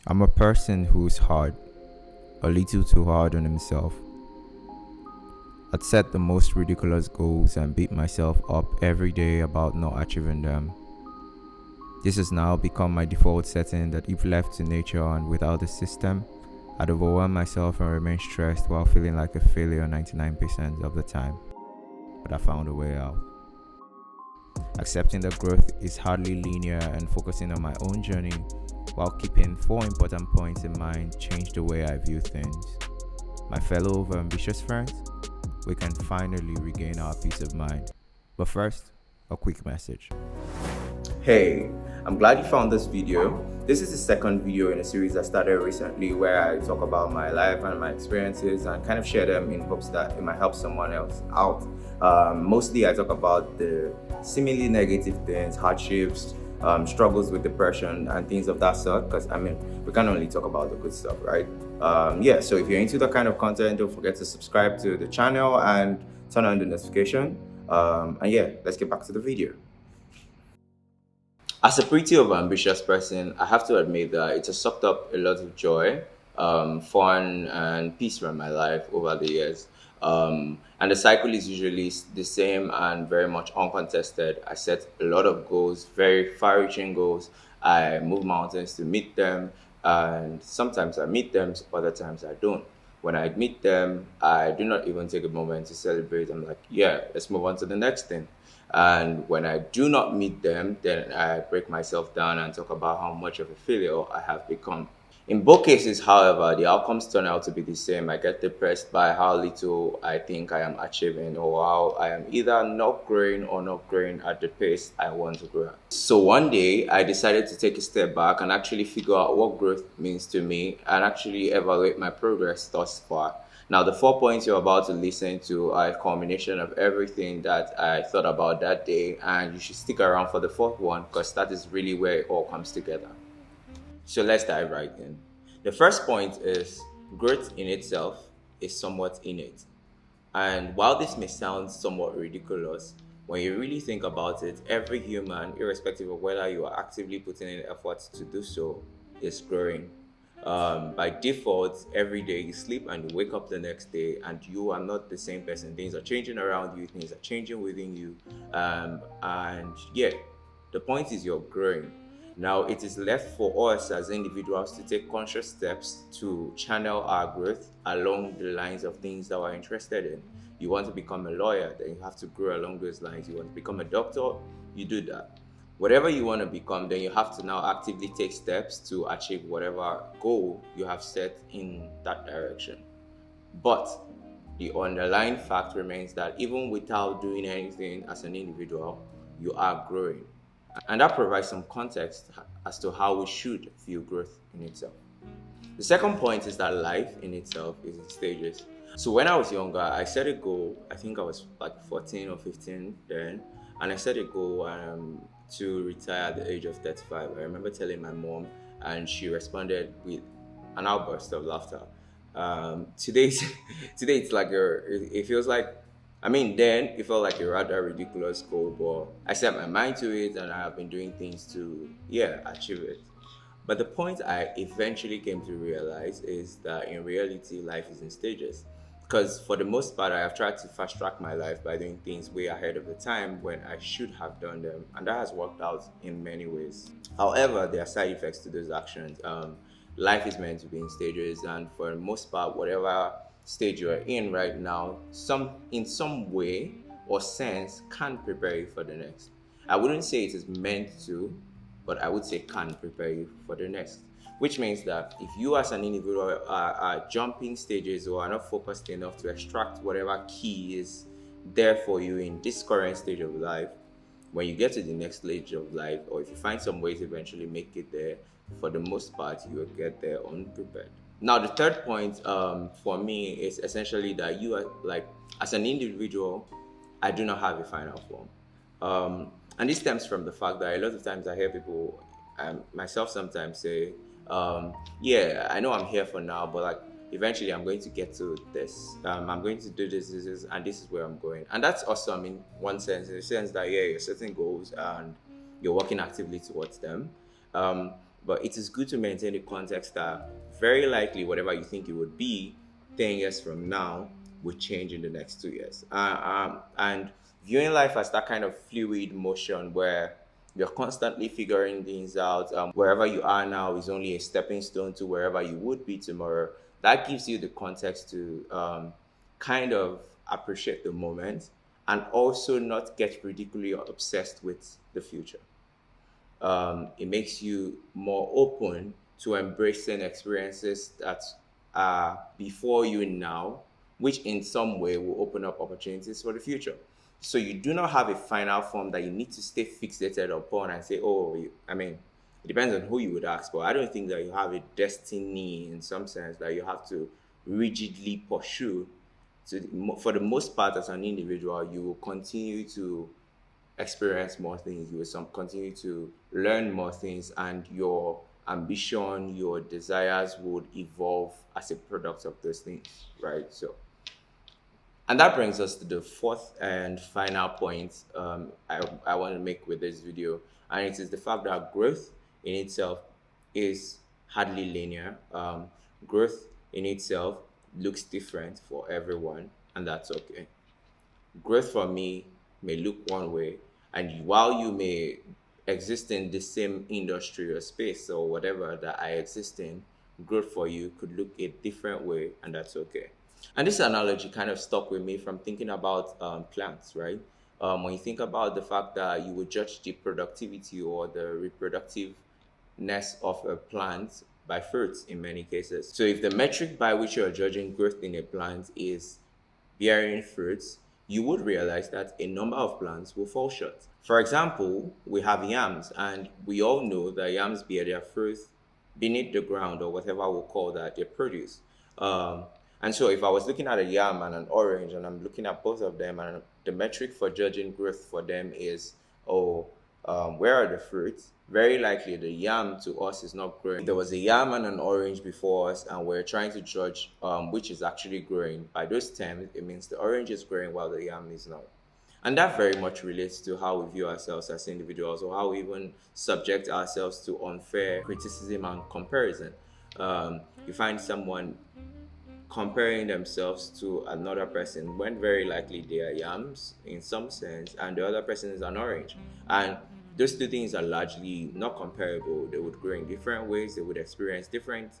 I'm a person who's hard, a little too hard on himself. I'd set the most ridiculous goals and beat myself up every day about not achieving them. This has now become my default setting that if left to nature and without a system, I'd overwhelm myself and remain stressed while feeling like a failure 99% of the time. But I found a way out. Accepting that growth is hardly linear and focusing on my own journey while keeping 4 important points in mind changed the way I view things. My fellow overambitious friends, we can finally regain our peace of mind. But first, a quick message. Hey, I'm glad you found this video. This is the second video in a series I started recently where I talk about my life and my experiences and kind of share them in hopes that it might help someone else out. Mostly I talk about the seemingly negative things, hardships, struggles with depression and things of that sort, because we can only talk about the good stuff, right? So if you're into that kind of content, don't forget to subscribe to the channel and turn on the notification. Let's get back to the video. As a pretty overambitious person, I have to admit that it has sucked up a lot of joy, fun, and peace from my life over the years. And the cycle is usually the same and very much uncontested. I set a lot of goals, very far-reaching goals. I move mountains to meet them, and sometimes I meet them, other times I don't. When I meet them, I do not even take a moment to celebrate. I'm like, yeah, let's move on to the next thing. And when I do not meet them, then I break myself down and talk about how much of a failure I have become. In both cases, however, the outcomes turn out to be the same. I get depressed by how little I think I am achieving, or how I am either not growing or not growing at the pace I want to grow at. So one day, I decided to take a step back and actually figure out what growth means to me and actually evaluate my progress thus far. Now, the 4 points you're about to listen to are a combination of everything that I thought about that day, and you should stick around for the fourth one because that is really where it all comes together. So let's dive right in. The first point is growth in itself is somewhat innate. And while this may sound somewhat ridiculous, when you really think about it, every human, irrespective of whether you are actively putting in effort to do so, is growing. By default, every day you sleep and you wake up the next day and you are not the same person. Things are changing around you, things are changing within you. The point is you're growing. Now, it is left for us as individuals to take conscious steps to channel our growth along the lines of things that we're interested in. You want to become a lawyer, then you have to grow along those lines. You want to become a doctor, you do that. Whatever you want to become, then you have to now actively take steps to achieve whatever goal you have set in that direction. But the underlying fact remains that even without doing anything as an individual, you are growing. And that provides some context as to how we should view growth in itself. The second point is that life in itself is in stages. So when I was younger, I set a goal. I think I was like 14 or 15 then, and I set a goal to retire at the age of 35. I remember telling my mom, and she responded with an outburst of laughter. Today, today it's like it feels like. Then it felt like a rather ridiculous goal, but I set my mind to it, and I have been doing things to achieve it. But the point I eventually came to realize is that in reality, life is in stages. Because for the most part, I have tried to fast track my life by doing things way ahead of the time when I should have done them. And that has worked out in many ways. However, there are side effects to those actions. Life is meant to be in stages. And for the most part, whatever stage you're in right now, in some way or sense can prepare you for the next. I wouldn't say it is meant to, but I would say can prepare you for the next. Which means that if you as an individual are jumping stages or are not focused enough to extract whatever key is there for you in this current stage of life, when you get to the next stage of life, or if you find some way to eventually make it there, for the most part, you will get there unprepared. Now, the third point for me is essentially that you are as an individual, I do not have a final form. And this stems from the fact that a lot of times I hear people, myself sometimes say, I know I'm here for now, but eventually I'm going to get to this. I'm going to do this, and this is where I'm going. And that's awesome in one sense, in the sense that, you're setting goals and you're working actively towards them. But it is good to maintain the context that very likely whatever you think it would be 10 years from now would change in the next 2 years. And viewing life as that kind of fluid motion where you're constantly figuring things out. Wherever you are now is only a stepping stone to wherever you would be tomorrow. That gives you the context to kind of appreciate the moment and also not get ridiculously obsessed with the future. It makes you more open to embracing experiences that are before you now, which in some way will open up opportunities for the future. So you do not have a final form that you need to stay fixated upon and say, oh, I mean, it depends on who you would ask, but I don't think that you have a destiny in some sense that you have to rigidly pursue. So for the most part, as an individual, you will continue to experience more things, you will continue to learn more things, and your ambition, your desires would evolve as a product of those things, right? So, and that brings us to the fourth and final point I want to make with this video, and it is the fact that growth in itself is hardly linear. Growth in itself looks different for everyone, and that's okay. Growth for me may look one way, and while you may exist in the same industry or space or whatever that I exist in, growth for you could look a different way, and that's okay. And this analogy kind of stuck with me from thinking about plants, right? When you think about the fact that you would judge the productivity or the reproductiveness of a plant by fruits in many cases. So if the metric by which you're judging growth in a plant is bearing fruits, you would realize that a number of plants will fall short. For example, we have yams, and we all know that yams bear their fruit beneath the ground or whatever we'll call that they produce. And so if I was looking at a yam and an orange and I'm looking at both of them and the metric for judging growth for them is, where are the fruits? Very likely the yam to us is not growing. If there was a yam and an orange before us and we're trying to judge which is actually growing, by those terms, it means the orange is growing while the yam is not. And that very much relates to how we view ourselves as individuals or how we even subject ourselves to unfair criticism and comparison. You find someone comparing themselves to another person when very likely they are yams in some sense and the other person is an orange, and those two things are largely not comparable. They would grow in different ways, they would experience different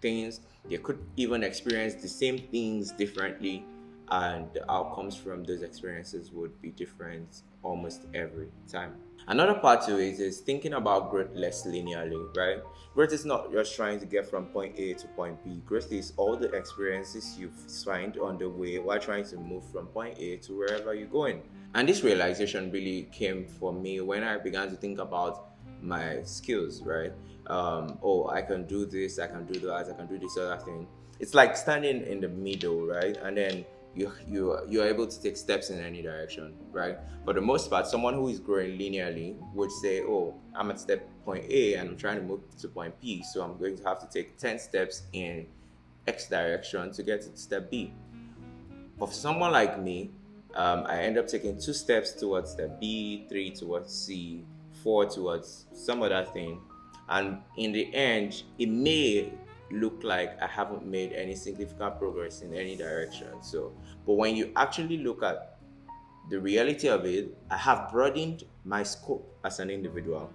things, they could even experience the same things differently, and the outcomes from those experiences would be different almost every time. Another part to it is thinking about growth less linearly, right? Growth is not just trying to get from point A to point B. Growth is all the experiences you've find on the way while trying to move from point A to wherever you're going. And this realization really came for me when I began to think about my skills, right? I can do this, I can do that, I can do this other thing. It's like standing in the middle, right? And then you're able to take steps in any direction, right? For the most part, someone who is growing linearly would say, I'm at step point A and I'm trying to move to point B, so I'm going to have to take 10 steps in X direction to get to step B. But for someone like me, I end up taking 2 steps towards step B, 3 towards C, 4 towards some other thing, and in the end, it may look like I haven't made any significant progress in any direction. So, but when you actually look at the reality of it, I have broadened my scope as an individual.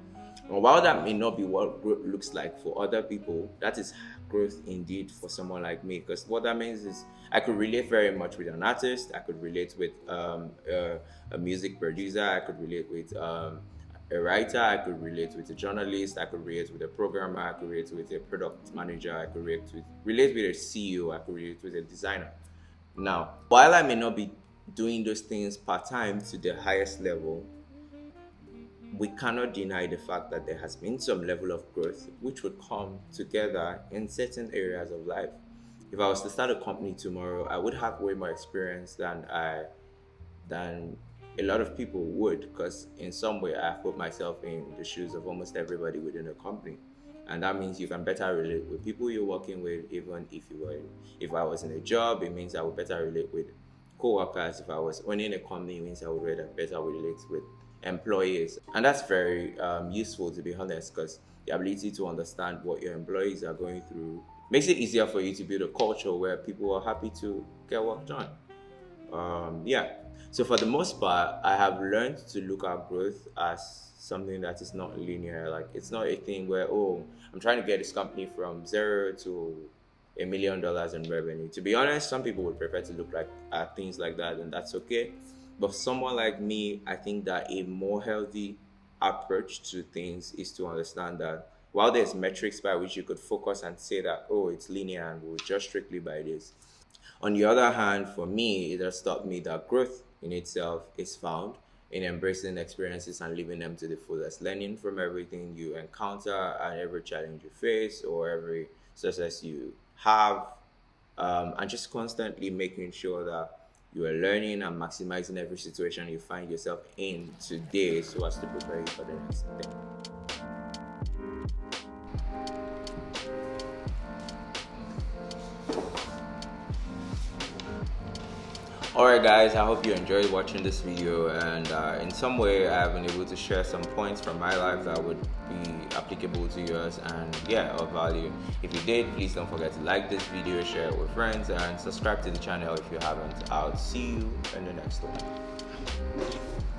And while that may not be what growth looks like for other people, that is growth indeed for someone like me. Because what that means is I could relate very much with an artist, I could relate with a music producer, I could relate with a writer, I could relate with a journalist, I could relate with a programmer, I could relate with a product manager, I could relate with a CEO, I could relate with a designer. Now, while I may not be doing those things part-time to the highest level, we cannot deny the fact that there has been some level of growth which would come together in certain areas of life. If I was to start a company tomorrow, I would have way more experience than a lot of people would, because in some way I've put myself in the shoes of almost everybody within a company. And that means you can better relate with people you're working with. Even if I was in a job, it means I would better relate with co-workers. If I was owning a company, it means I would better relate with employees. And that's very useful, to be honest, because the ability to understand what your employees are going through makes it easier for you to build a culture where people are happy to get work done. Yeah. So for the most part, I have learned to look at growth as something that is not linear. Like it's not a thing where, oh, I'm trying to get this company from zero to $1 million in revenue. To be honest, some people would prefer to look like at things like that, and that's okay. But someone like me, I think that a more healthy approach to things is to understand that while there's metrics by which you could focus and say that, oh, it's linear and we'll just strictly by this, on the other hand, for me, it has taught me that growth in itself is found in embracing experiences and living them to the fullest, learning from everything you encounter and every challenge you face or every success you have, and just constantly making sure that you are learning and maximizing every situation you find yourself in today so as to prepare you for the next thing. Alright guys, I hope you enjoyed watching this video, and in some way I have been able to share some points from my life that would be applicable to yours and yeah, of value. If you did, please don't forget to like this video, share it with friends, and subscribe to the channel if you haven't. I'll see you in the next one.